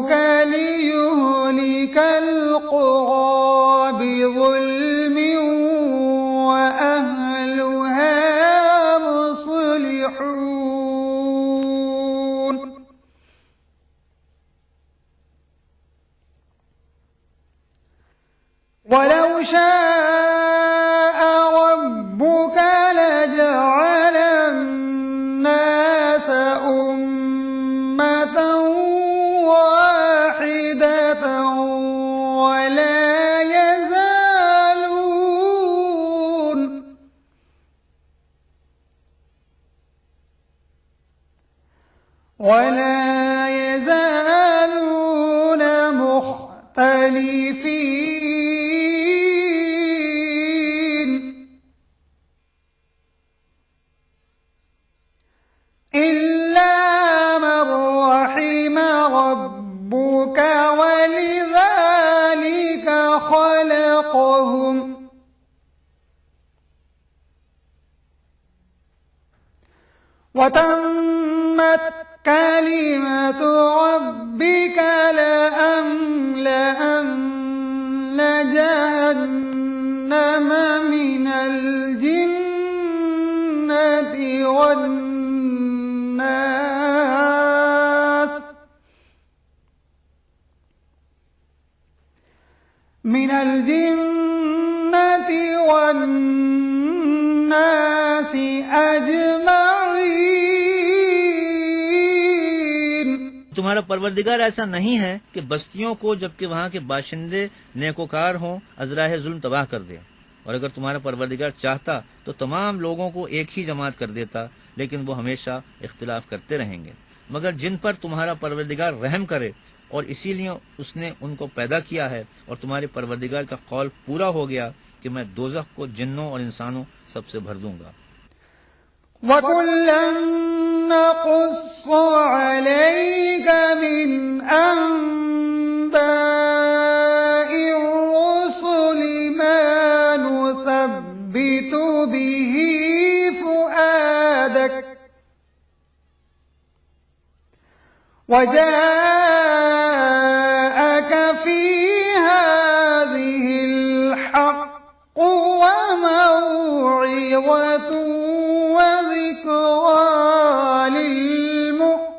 ليهلك القرى بظلم وأهلها مصلحون ولو شاء ربك لجعل الناس أمة واحدة ولا يزالون مختلفين إلا من رحم ربك ولذلك خلقهم وتمت كلمة ربك لأملأن جهنم من الجنة والناس أجمعين। तुम्हारा परवरदिगार ऐसा नहीं है कि बस्तियों को जबकि वहाँ के बाशिंदे नेकोकार हों अजराह जुल्म तबाह कर दे। और अगर तुम्हारा परवरदिगार चाहता तो तमाम लोगों को एक ही जमात कर देता, लेकिन वो हमेशा इख्तिलाफ करते रहेंगे। मगर जिन पर तुम्हारा परवरदिगार रहम करे और इसीलिए उसने उनको पैदा किया है, और तुम्हारे परवरदिगार का कौल पूरा हो गया कि मैं दोज़ख को जिन्नों और इंसानों सबसे भर दूंगा। वकुल्लन नक़ुस्सु अलैक मिन अंबाइर रुसुलि मा नुसब्बितु बिही फुआदक वजाअक फी हाज़िहिल हक़्क़ु वमौइज़तु وذكرى للمؤمنين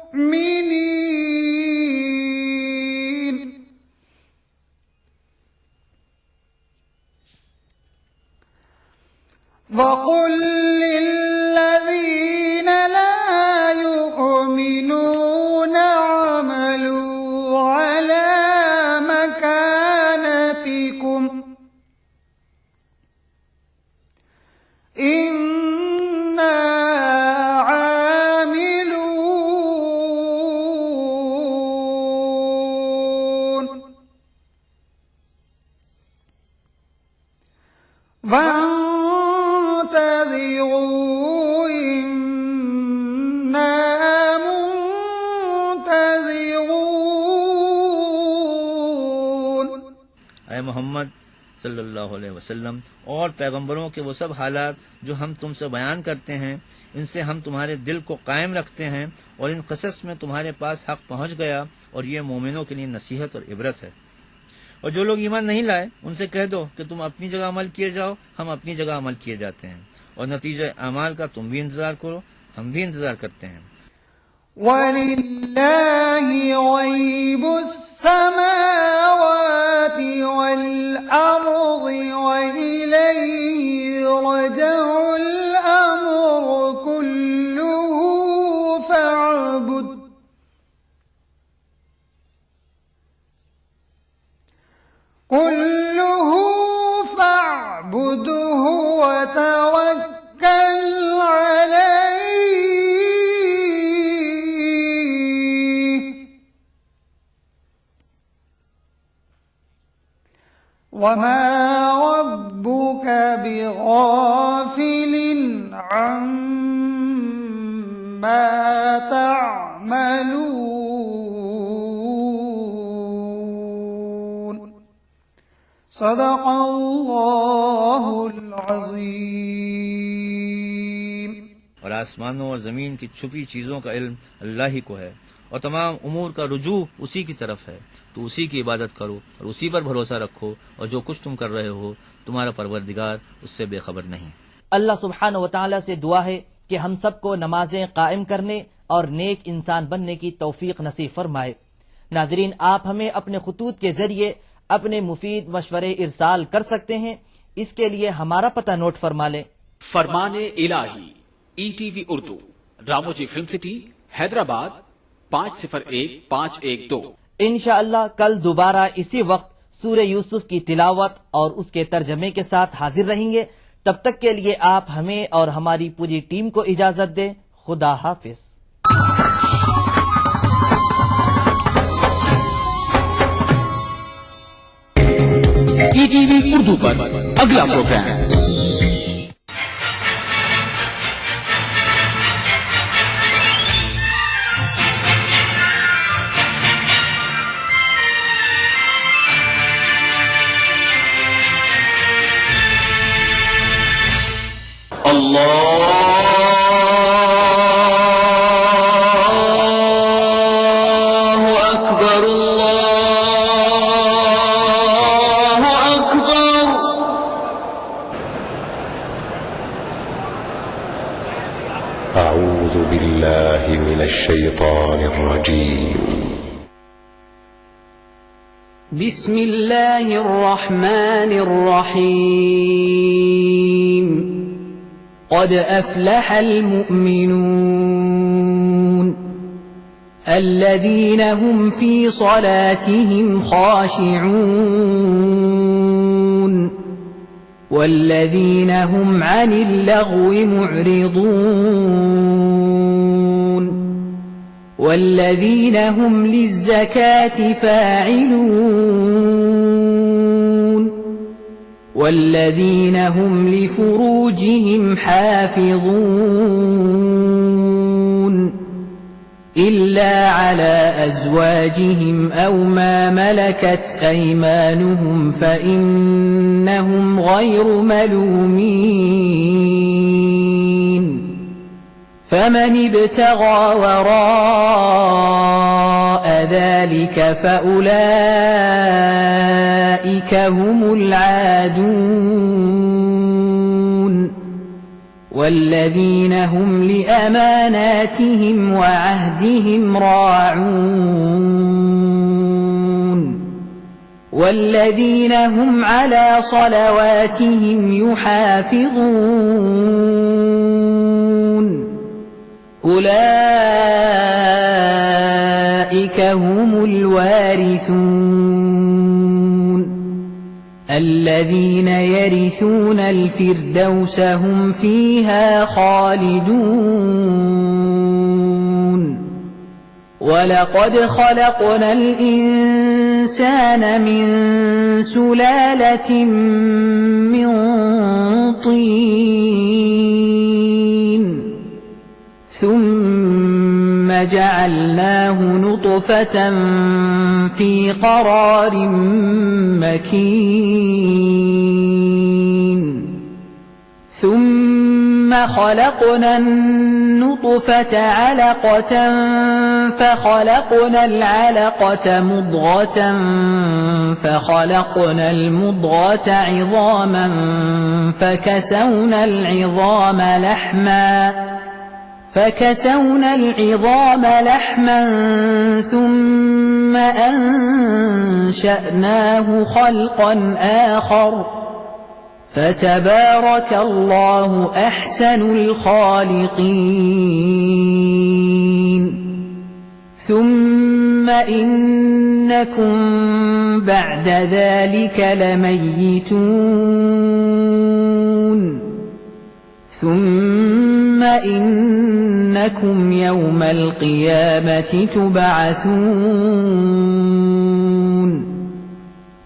وقل للذين لا يؤمنون اعملوا على مكانتكم وانتظروا إنا منتظرون। ऐ मोहम्मद सल्लल्लाहु अलैहि वसल्लम और पैगंबरों के वो सब हालात जो हम तुमसे बयान करते हैं, इनसे हम तुम्हारे दिल को कायम रखते हैं, और इन क़सस में तुम्हारे पास हक पहुंच गया, और ये मोमिनों के लिए नसीहत और इबरत है। और जो लोग ईमान नहीं लाए उनसे कह दो कि तुम अपनी जगह अमल किए जाओ, हम अपनी जगह अमल किए जाते हैं, और नतीजे अमाल का तुम भी इंतजार करो, हम भी इंतजार करते हैं। वलिल्लाहि गैबुस समावाति वल अर्दि व इलैहि यरजउल अम्रु कुल्लुहु फअब्द कुल्लुहु फअब्दुहु वतवक्कल अलैहि वमा रब्बुक बिगाफिलिन अम्मा तअमलून। सदक़ल्लाहुल अज़ीम। और आसमानों और जमीन की छुपी चीजों का इल्म अल्लाह ही को है, और तमाम उमूर का रुजू उसी की तरफ है, तो उसी की इबादत करो और उसी पर भरोसा रखो, और जो कुछ तुम कर रहे हो तुम्हारा परवरदिगार उससे बेखबर नहीं। अल्लाह सुब्हानहु व तआला से दुआ है कि हम सबको नमाजें कायम करने और नेक इंसान बनने की तौफीक नसीब फरमाए। नाज़रीन, आप हमें अपने खुतूत के जरिए अपने मुफीद मशवरे इरसाल कर सकते हैं। इसके लिए हमारा पता नोट फरमा लें। फरमाने इलाही, ETV उर्दू, रामोजी फिल्म सिटी, हैदराबाद 501512। इंशाअल्लाह कल दोबारा इसी वक्त सूरह यूसुफ की तिलावत और उसके तर्जमे के साथ हाजिर रहेंगे। तब तक के लिए आप हमें और हमारी पूरी टीम को इजाजत दें। खुदा हाफिज। ETV उर्दू पर अगला प्रोग्राम अल्लाहु अकबर, अल्लाहु अकबर। أعوذ بالله من الشيطان الرجيم. بسم الله الرحمن الرحيم. قد أفلح المؤمنون الذين هم في صلاتهم خاشعون والذين هم عن اللغو معرضون والذين هم للزكاة فاعلون والذين هم لفروجهم حافظون إلا على أزواجهم أو ما ملكت أيمانهم فإنهم غير ملومين فمن ابتغى وراء ذلك فأولئك هم العادون والذين هم لأماناتهم وعهدهم راعون والذين هم على صلواتهم يحافظون أولئك هم الوارثون الذين يرثون الفردوس هم فيها خالدون ولقد خلقنا الإنسان من سلالة من طين ثم جعلناه نطفة في قرار مكين ثم خلقنا النطفة علقة فخلقنا العلقة مضغة فخلقنا المضغة عظاما فكسونا العظام لحما ثم أنشأناه خلقا آخر فتبارك الله أحسن الخالقين ثم إنكم بعد ذلك لميتون ثم إنكم يوم القيامة تبعثون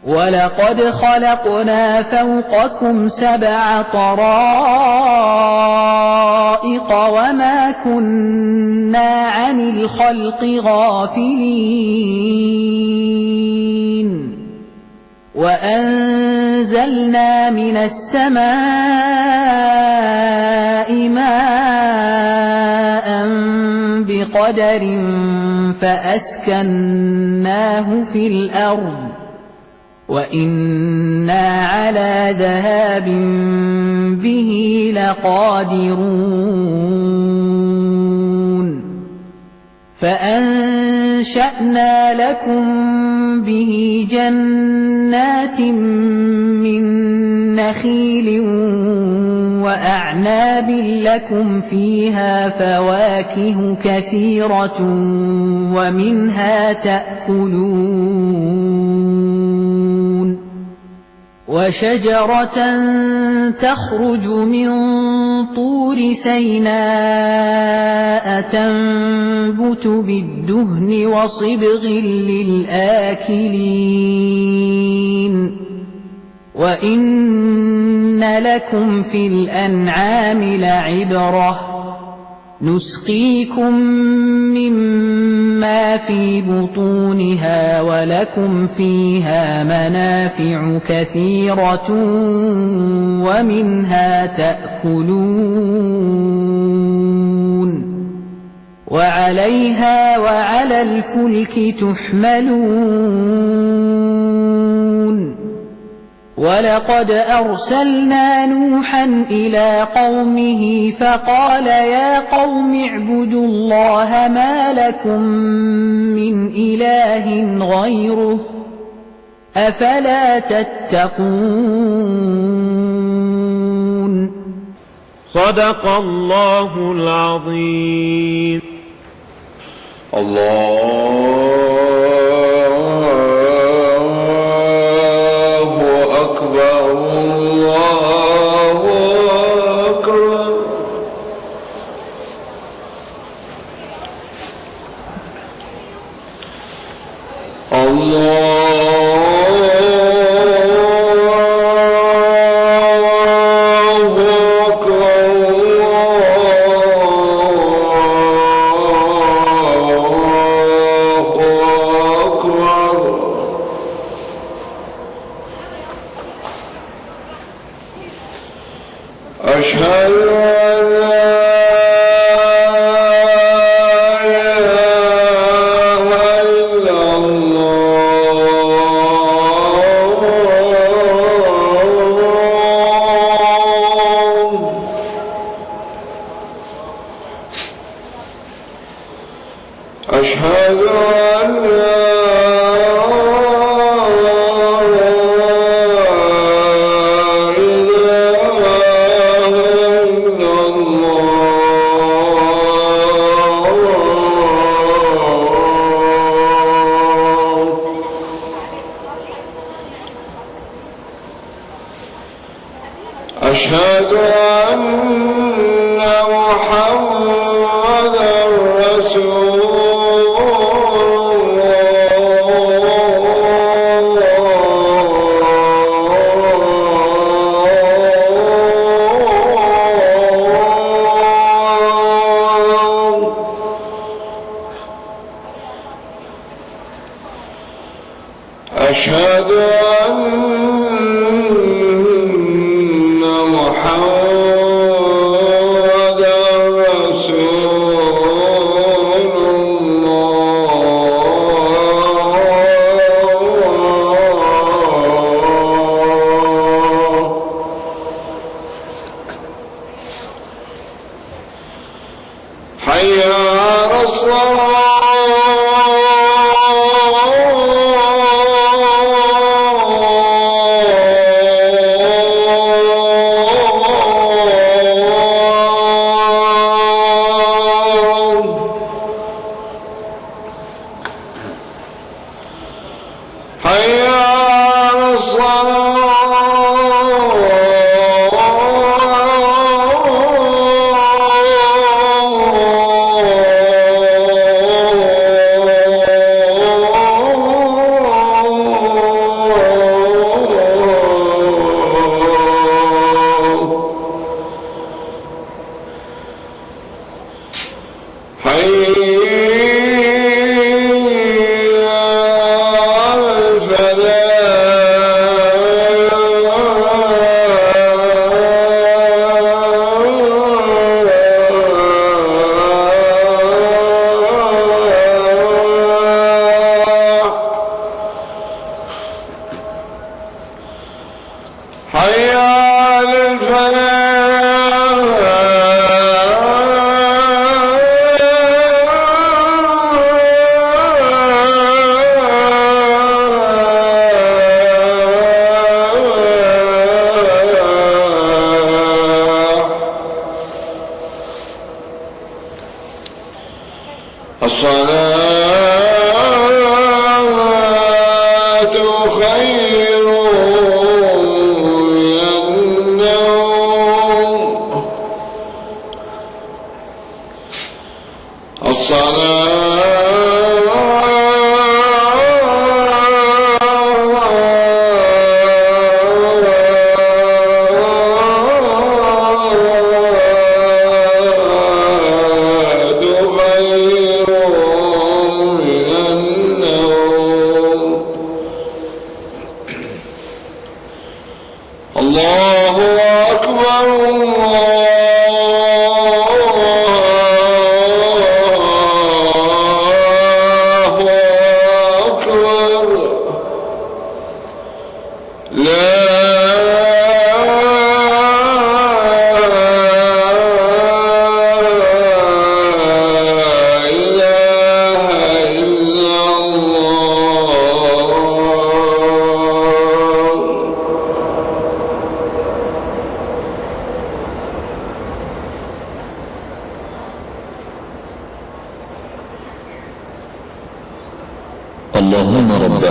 ولقد خلقنا فوقكم 7 طرائق وما كنا عن الخلق غافلين وأنزلنا من السماء ماء بقدر بقدر فأسكناه في الأرض وإنا على ذهاب به لقادرون فأنشأنا لكم به جنات من نخيل وأعناب لكم فيها فواكه كثيرة ومنها تأكلون وشجرة تخرج من طور سيناء تنبت بالدهن وصبغ للآكلين وإن لكم في الأنعام لعبرة نسقيكم مما في بطونها ولكم فيها منافع كثيرة ومنها تأكلون وعليها وعلى الفلك تحملون ولقد أرسلنا نوحا إلى قومه فقال يا قوم اعبدوا الله ما لكم من إله غيره أفلا تتقون صدق الله العظيم. أشهد أن لا إله إلا الله. أشهد أن لا أشهد أن محمدًا رسول الله. أشهد أن حي على الصلاة. حي على الفلاح.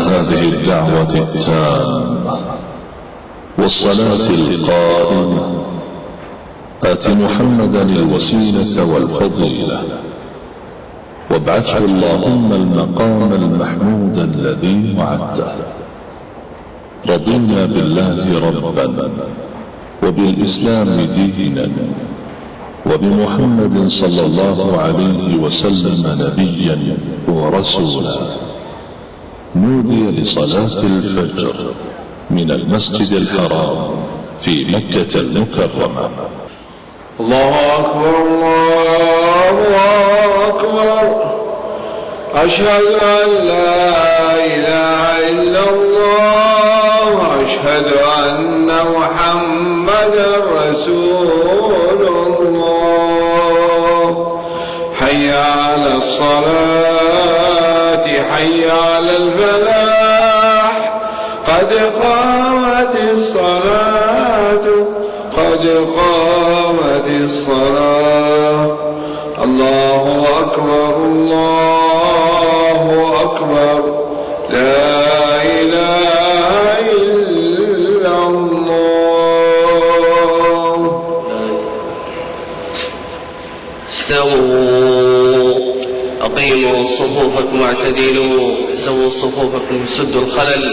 هذه الدعوة التامة والصلاة القائمة آت محمدا الوسيلة والفضيلة وابعثه اللهم المقام المحمود الذي وعدته. رضينا بالله ربا وبالإسلام دينا وبمحمد صلى الله عليه وسلم نبيا ورسولا. نودي لصلاة الفجر من المسجد الحرام في مكة المكرمة. الله أكبر الله أكبر أشهد أن لا إله إلا الله وأشهد أن محمدا رسول الله. حي على الصلاة حي على الفلاح قد قامت الصلاة قد قامت الصلاة. الله أكبر الله أكبر لا إله إلا الله. استووا أقيموا صفوفكم واعتدلوا سووا صفوفكم سدوا الخلل.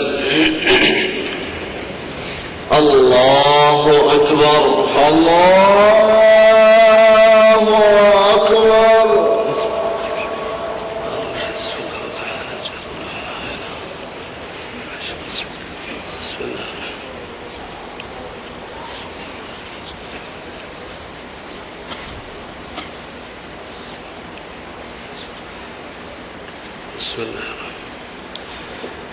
الله أكبر الله أكبر. بسم الله.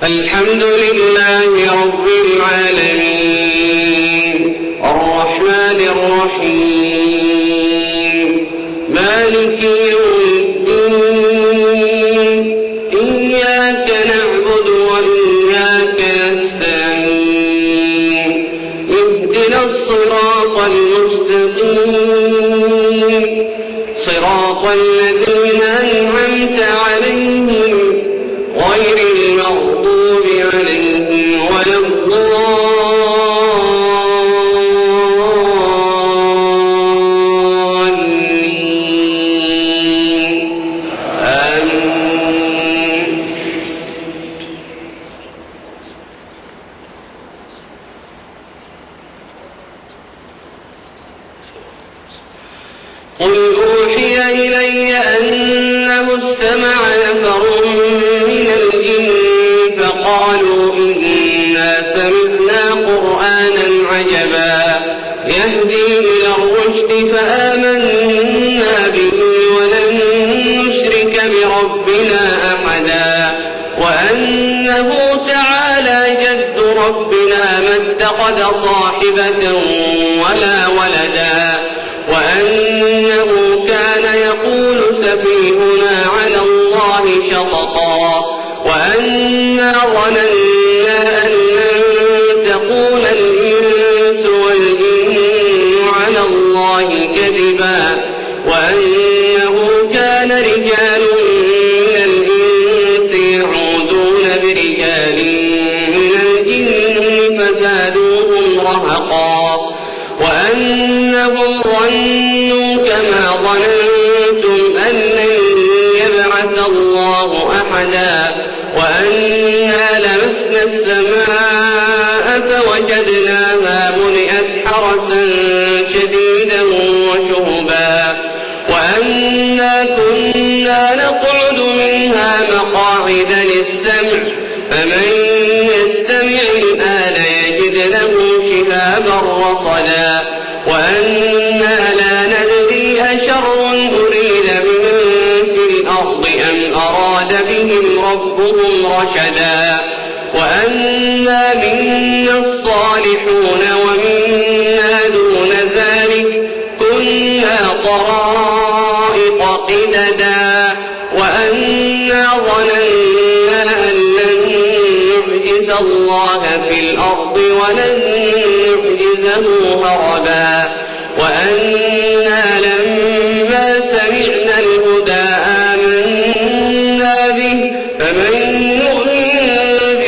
الحمد لله رب العالمين الرحمن الرحيم مالك يوم الدين إياك نعبد وإياك نستعين اهدنا الصراط المستقيم صراط الذين أنعمت عليهم غير المغضوب عليهم ولا الضالين. آمين. قل أوحي إلي أنه استمع نفر من الجن فقالوا إنا سمعنا قرآنا عجبا يهدي إلى الرشد فآمنا به ولن نشرك بربنا أحدا وأنه تعالى جد ربنا ما اتخذ صاحبة ولا ولدا وأنه كان يقول سفيهنا على الله شططا وأنا ظننا أن لن تقول الإنس والجن على الله كذبا وأنه كان رجال من الإنس يعوذون برجال من الجن فزادوهم رهقا وأنهم ظنوا كما ظننتم أن لن يبعث الله أحدا وأنا لمسنا السماء فوجدناها ملئت حرسا شديدا وشهبا وأنا كنا نقعد منها مقاعد للسمع فمن يستمع الآن يجد له شهابا رصدا وأنا لا ندري أشر أريد بمن في الأرض أم أراد بهم ربهم رشدا وأنا منا الصالحون ومنا دون ذلك كنا طرائق قددا وأنا ظننا أن لن نعجز الله في الأرض ولن نعجزه هربا وأنا لما سمعنا الهدى آمنا به فمن يؤمن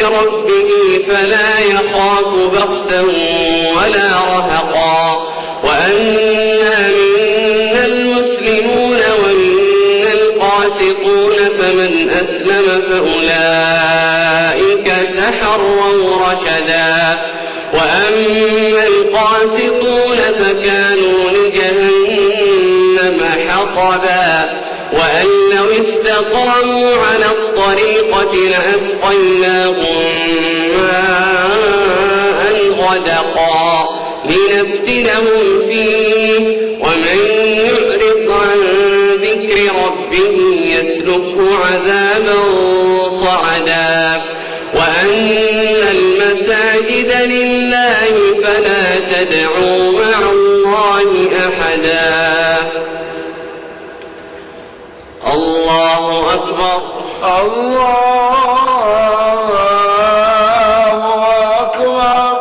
ربه فلا يخاف بخسا ولا رهقا وأنا منا المسلمون ومنا القاسطون فمن أسلم فأولئك تحروا رشدا وأما القاسطون فكانوا لجهنم حطبا وأن لو استقاموا على الطريقة لأسقيناهم ماء غدقا لنفتنهم فيه ومن يعرض عن ذكر ربه يسلكه عذابا صعدا وأن المساجد لله فلا تدعوا مع الله أحدا الله أكبر الله أكبر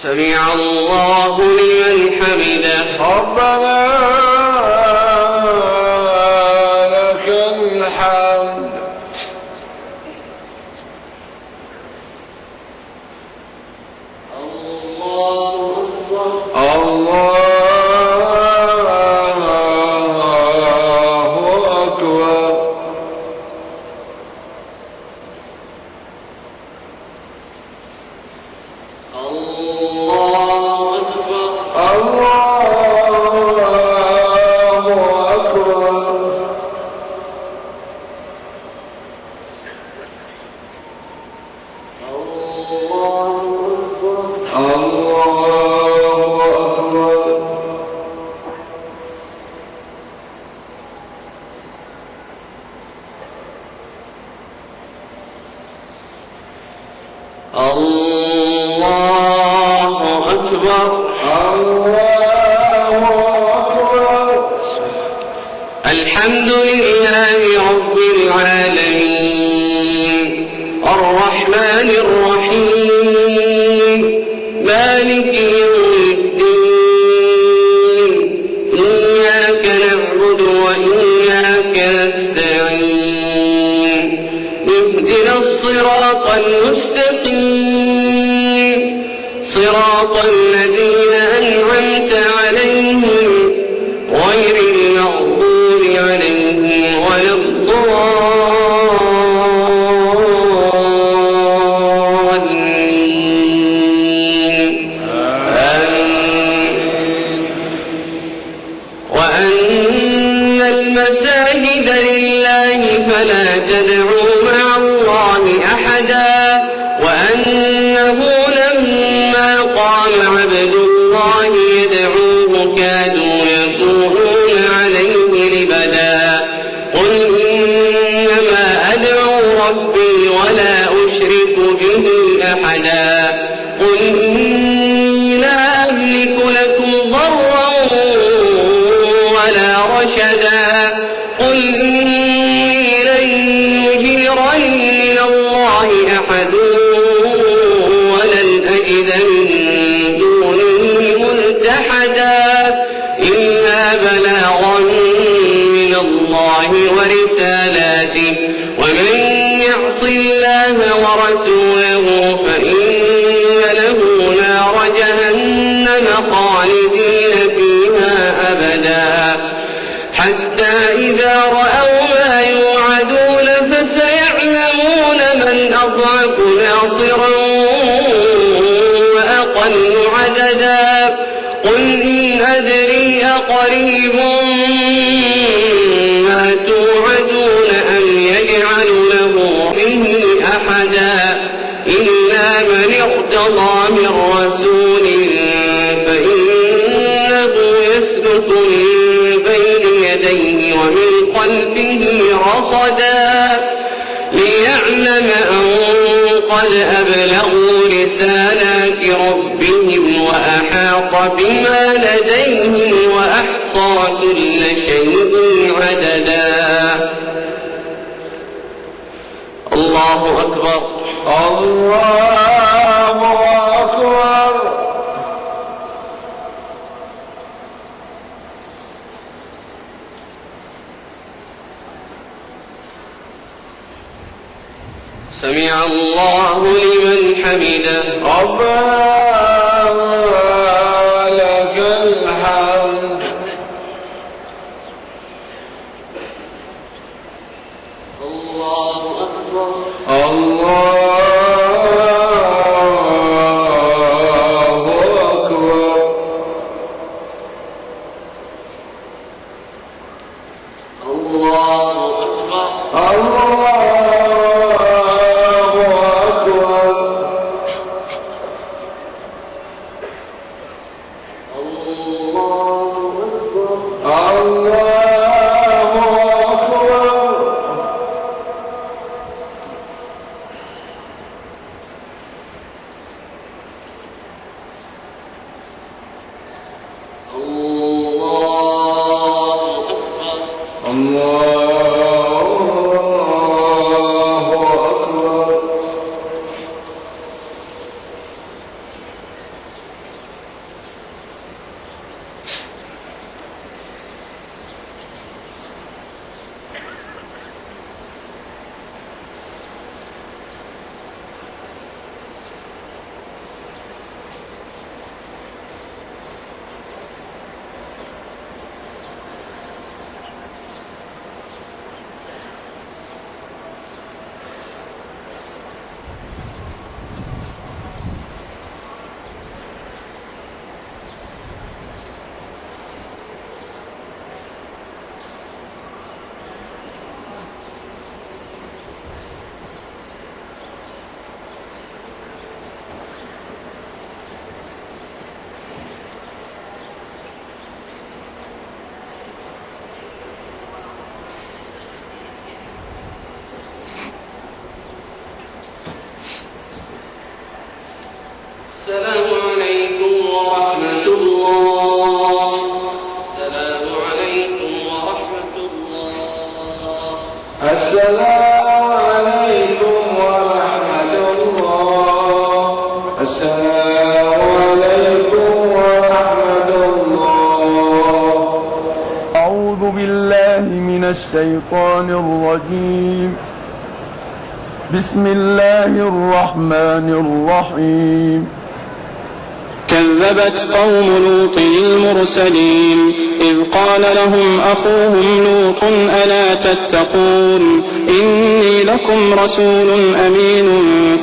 سمع الله لمن حمده ربنا لك الحمد الله أكبر الحمد لله رب العالمين الرحمن الرحيم مالك يوم الدين إياك نعبد وإياك نستعين اهدنا الصراط المستقيم صراط الذين أنعمت عليهم غير المغضوب عليهم ولا الضالين آمين وأن المساجد لله فلا تدعوا مع الله أحدا وأنه لما قام عبد الله يدعوه كادوا يكونون عليه لبدا قل إنما أدعو ربي ولا أشرك به أحدا قل إني لا أملك لكم ضرا ولا رشدا قل إني لن يجيرني من الله أحد ولن أجد من دونه ملتحدا إلا بلاغا من الله ورسالاته ومن يعص الله ورسوله فإن له نار جهنم خالدين فيها أبدا حتى إذا رأوا ما يوعدون فسيعلمون من أضعف ناصرا وأقل عددا قل إن أدري أقريب ما توعدون أم يجعل له به أحدا إلا من ارتضى من رسول فإنه يسلك من بين يديه ومن خلفه رصدا ليعلم أن قد أبلغوا رسالات ربهم وأحاط بما لديهم وأحصى كل شيء عددا الله أكبر الله أكبر سمع الله لمن حمده ربنا ولك الحمد الله أكبر الله أكبر الله أكبر الله أكبر الله أكبر السلام عليكم ورحمة الله. السلام عليكم ورحمة الله. السلام عليكم ورحمة الله. السلام عليكم ورحمة الله. أعوذ بالله من الشيطان الرجيم. بسم الله الرحمن الرحيم. كذبت قوم لوط المرسلين إذ قال لهم أخوهم لوط ألا تتقون إني لكم رسول أمين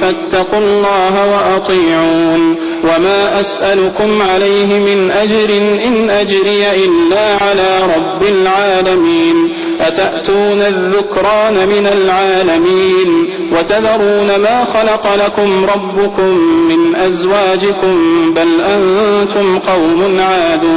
فاتقوا الله وأطيعون وما أسألكم عليه من أجر إن أجري إلا على رب العالمين أتأتون الذكران من العالمين وتذرون ما خلق لكم ربكم من أزواجكم بل أنتم قوم عادون